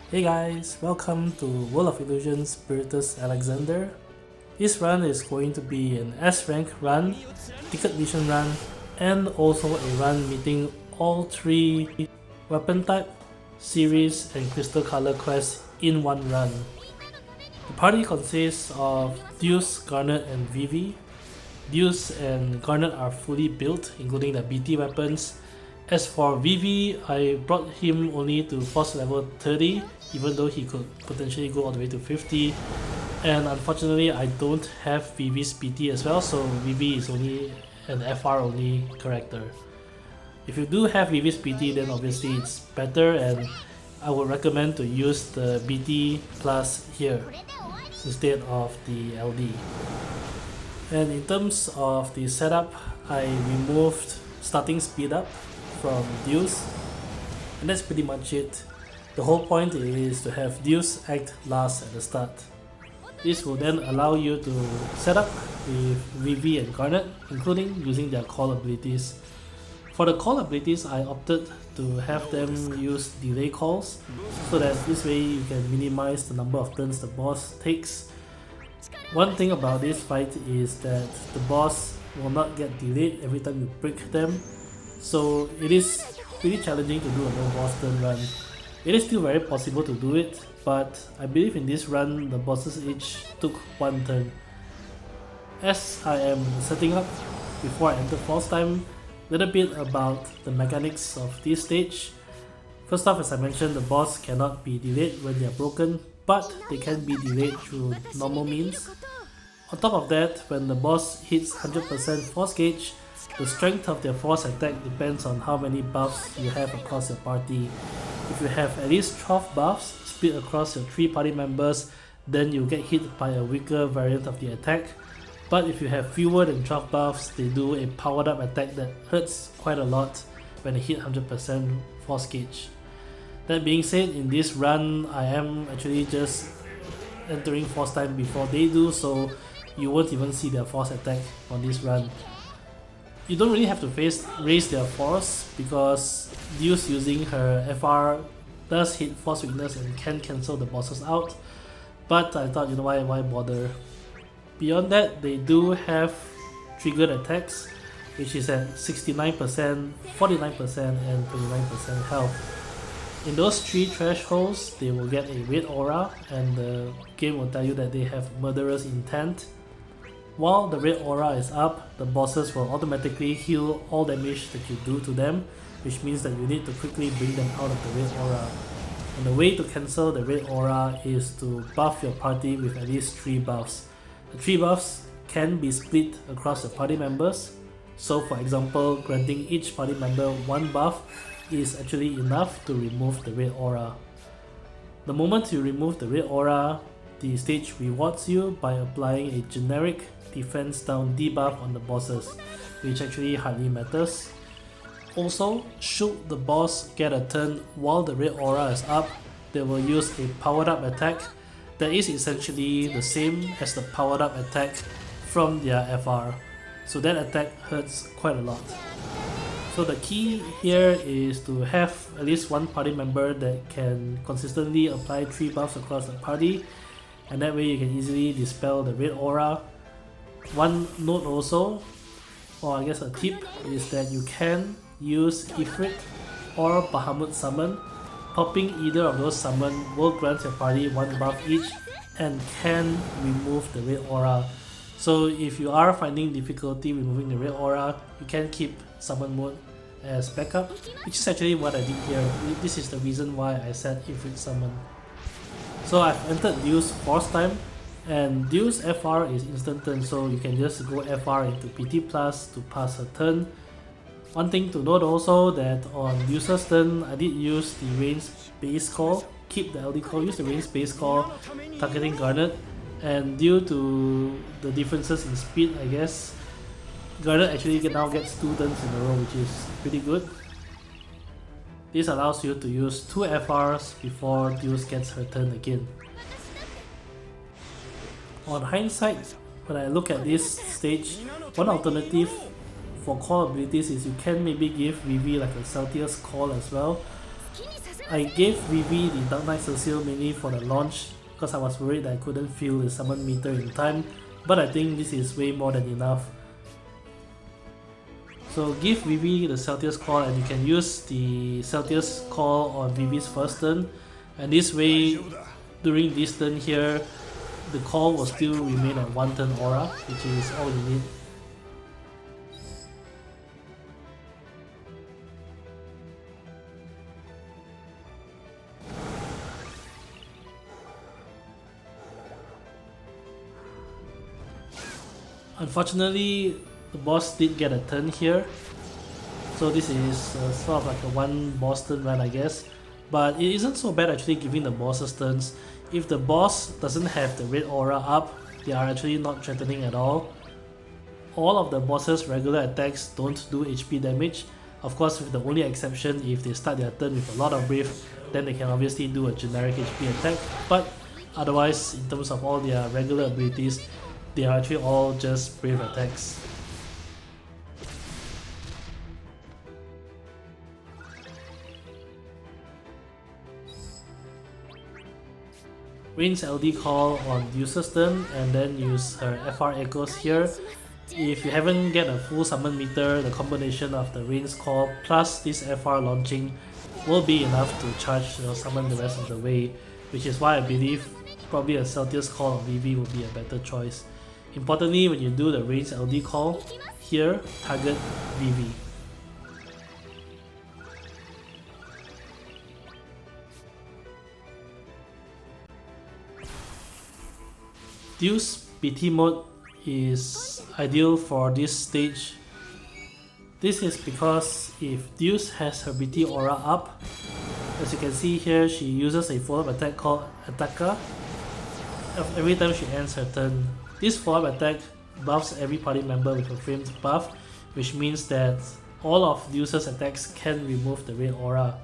Hey guys, welcome to World of Illusion Spiritus Alexander. This run is going to be an S rank run, ticket mission run, and also a run meeting all three weapon type, series, and crystal color quests in one run. The party consists of Deuce, Garnet, and Vivi. Deuce and Garnet are fully built, including the BT weapons. As for Vivi, I brought him only to force level 30, even though he could potentially go all the way to 50. And unfortunately, I don't have Vivi's BT as well, so Vivi is only an FR only character. If you do have Vivi's BT, then obviously it's better, and I would recommend to use the BT plus here instead of the LD. And in terms of the setup, I removed starting speed up from Deuce, and that's pretty much it. The whole point is to have Deuce act last at the start. This will then allow you to set up with Vivi and Garnet, including using their call abilities. For the call abilities, I opted to have them use delay calls, so that this way you can minimize the number of turns the boss takes. One thing about this fight is that the boss will not get delayed every time you break them, so it is pretty challenging to do a no boss turn run. It is still very possible to do it, but I believe in this run the bosses each took one turn. As I am setting up before I enter force time, a little bit about the mechanics of this stage. First off, as I mentioned, the boss cannot be delayed when they are broken, but they can be delayed through normal means. On top of that, when the boss hits 100% force gauge, the strength of their force attack depends on how many buffs you have across your party. If you have at least 12 buffs split across your 3 party members, then you get hit by a weaker variant of the attack. But if you have fewer than 12 buffs, they do a powered up attack that hurts quite a lot when they hit 100% force gauge. That being said, in this run, I am actually just entering force time before they do, so you won't even see their force attack on this run. You don't really have to raise their force because Deuce using her FR does hit force weakness and can cancel the bosses out, but I thought, you know, why bother. Beyond that, they do have triggered attacks, which is at 69%, 49% and 29% health. In those 3 thresholds, they will get a red aura, and the game will tell you that they have murderous intent. While the red aura is up, the bosses will automatically heal all damage that you do to them, which means that you need to quickly bring them out of the red aura. And the way to cancel the red aura is to buff your party with at least 3 buffs. The 3 buffs can be split across the party members, so for example, granting each party member 1 buff is actually enough to remove the red aura. The moment you remove the red aura, the stage rewards you by applying a generic defense down debuff on the bosses, which actually hardly matters. Also, should the boss get a turn while the red aura is up, they will use a powered up attack that is essentially the same as the powered up attack from their FR, so that attack hurts quite a lot. So the key here is to have at least one party member that can consistently apply 3 buffs across the party, and that way you can easily dispel the red aura. One note also, or I guess a tip, is that you can use Ifrit or Bahamut summon. Popping either of those summon will grant your party 1 buff each and can remove the red aura. So if you are finding difficulty removing the red aura, you can keep summon mode as backup, which is actually what I did here. This is the reason why I set Ifrit summon. So I've entered Deuce force time, and Deuce FR is instant turn, so you can just go FR into PT plus to pass a turn. One thing to note also, that on Deuce's turn, I did use the range base call, keep the LD call, use the range base call targeting Garnet, and due to the differences in speed, I guess, Garnet actually now gets 2 turns in a row, which is pretty good. This allows you to use 2 FRs before Deuce gets her turn again. On hindsight, when I look at this stage, one alternative for call abilities is you can maybe give Vivi like a Selh'teus call as well. I gave Vivi the Dark Knight Selh'teus mainly for the launch because I was worried that I couldn't fill the summon meter in time, but I think this is way more than enough. So give Vivi the Selh'teus call and you can use the Selh'teus call on Vivi's first turn, and this way during this turn here the call will still remain at 1 turn aura, which is all you need. Unfortunately, the boss did get a turn here, so this is sort of like a one boss turn run, I guess. But it isn't so bad actually giving the bosses turns. If the boss doesn't have the red aura up, they are actually not threatening at all. All of the boss's regular attacks don't do HP damage. Of course, with the only exception if they start their turn with a lot of breath, then they can obviously do a generic HP attack. But otherwise, in terms of all their regular abilities, they are actually all just brave attacks. Rain's LD call on Deuce's turn and then use her FR echoes here. If you haven't get a full summon meter, the combination of the Rain's call plus this FR launching will be enough to charge your summon the rest of the way, which is why I believe probably a Selh'teus call on Vivi would be a better choice. Importantly, when you do the Rain's LD call, here target Vivi. Deuce BT Mode is ideal for this stage. This is because if Deuce has her BT aura up, as you can see here, she uses a follow-up attack called Attacka every time she ends her turn. This follow-up attack buffs every party member with a framed buff, which means that all of Deuce's attacks can remove the red aura.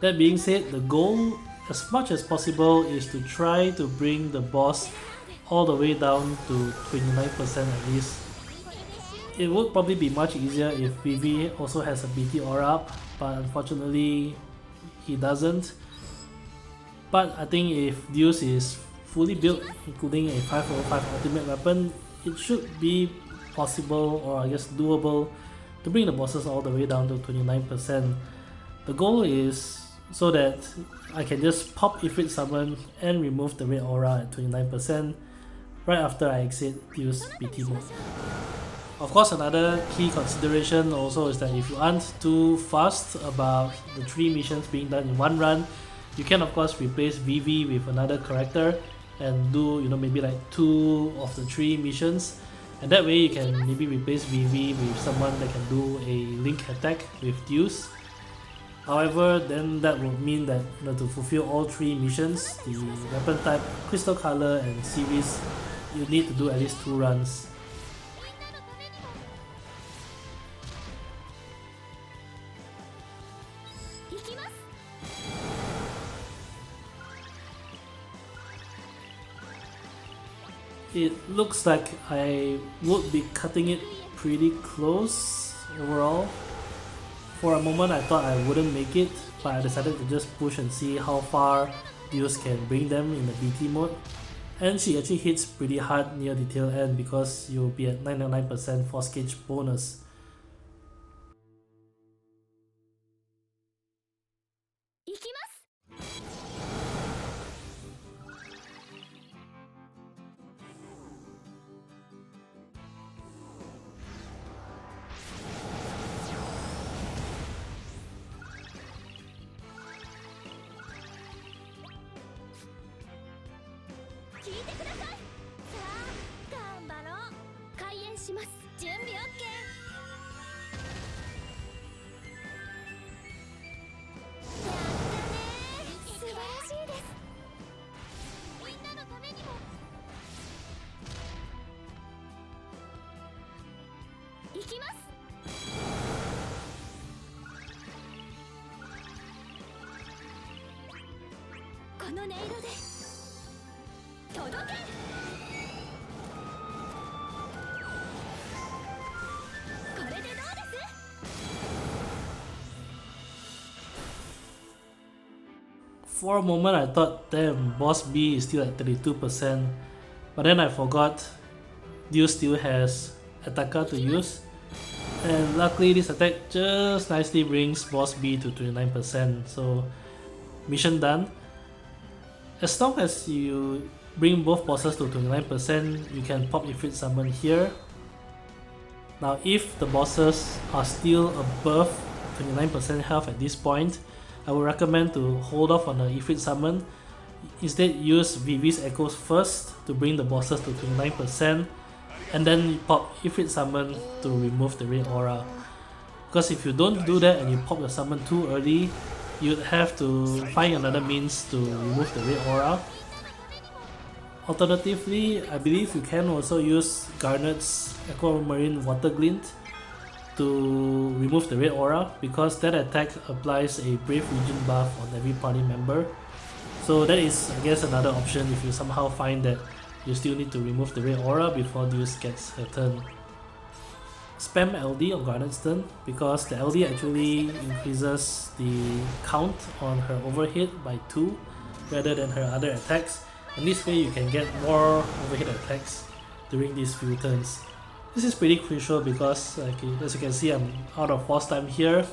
That being said, the goal as much as possible is to try to bring the boss all the way down to 29% at least. It would probably be much easier if Vivi also has a BT aura up, but unfortunately he doesn't. But I think if Deuce is fully built, including a 505 ultimate weapon, it should be possible, or I guess doable, to bring the bosses all the way down to 29%. The goal is so that I can just pop Ifrit Summon and remove the red aura at 29% right after I exit Deuce BT Mode. Of course, another key consideration also is that if you aren't too fast about the 3 missions being done in one run, you can of course replace Vivi with another character and do maybe like 2 of the 3 missions, and that way you can maybe replace Vivi with someone that can do a link attack with Deuce. However, then that would mean that to fulfill all 3 missions, the weapon type, crystal color and series, you need to do at least 2 runs. It looks like I would be cutting it pretty close overall. For a moment I thought I wouldn't make it, but I decided to just push and see how far Deuce can bring them in the BT mode. And she actually hits pretty hard near the tail end because you'll be at 99% force gauge bonus. For a moment I thought, damn, boss B is still at 32%, but then I forgot Deuce still has Attacker to use, and luckily this attack just nicely brings boss B to 29%, so mission done. As long as you bring both bosses to 29%, you can pop Ifrit Summon here. Now if the bosses are still above 29% health at this point, I would recommend to hold off on the Ifrit Summon. Instead use Vivi's Echoes first to bring the bosses to 29%, and then pop Ifrit Summon to remove the red aura. Because if you don't do that and you pop your summon too early, you'd have to find another means to remove the red aura. Alternatively, I believe you can also use Garnet's Aquamarine Water Glint to remove the red aura, because that attack applies a Brave Region buff on every party member. So that is, I guess, another option if you somehow find that you still need to remove the red aura before Deuce gets her turn. Spam LD on Garnet's turn, because the LD actually increases the count on her overhit by 2 rather than her other attacks, and this way you can get more overhit attacks during these few turns. This is pretty crucial because as you can see, I'm out of force time here,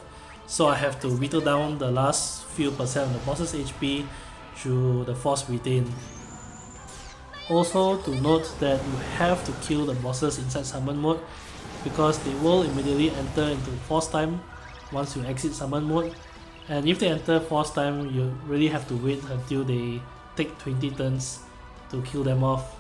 so I have to whittle down the last few percent of the boss's HP through the force retain. Also to note that you have to kill the bosses inside summon mode, because they will immediately enter into force time once you exit summon mode, and if they enter force time, you really have to wait until they take 20 turns to kill them off.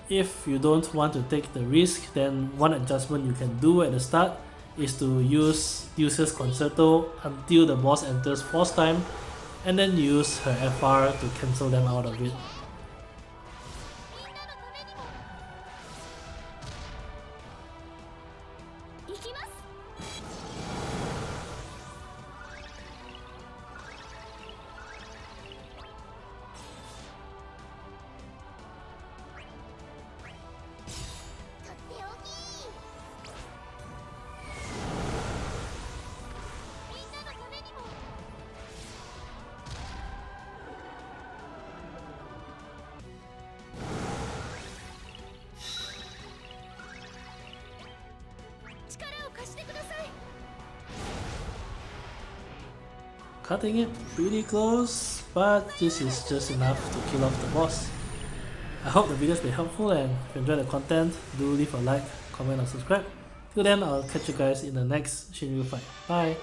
If you don't want to take the risk, then one adjustment you can do at the start is to use Deuce's Concerto until the boss enters force time, and then use her FR to cancel them out of it. Cutting it pretty close, but this is just enough to kill off the boss. I hope the video has been helpful, and if you enjoyed the content, do leave a like, comment and subscribe. Till then, I'll catch you guys in the next Shinryu fight. Bye!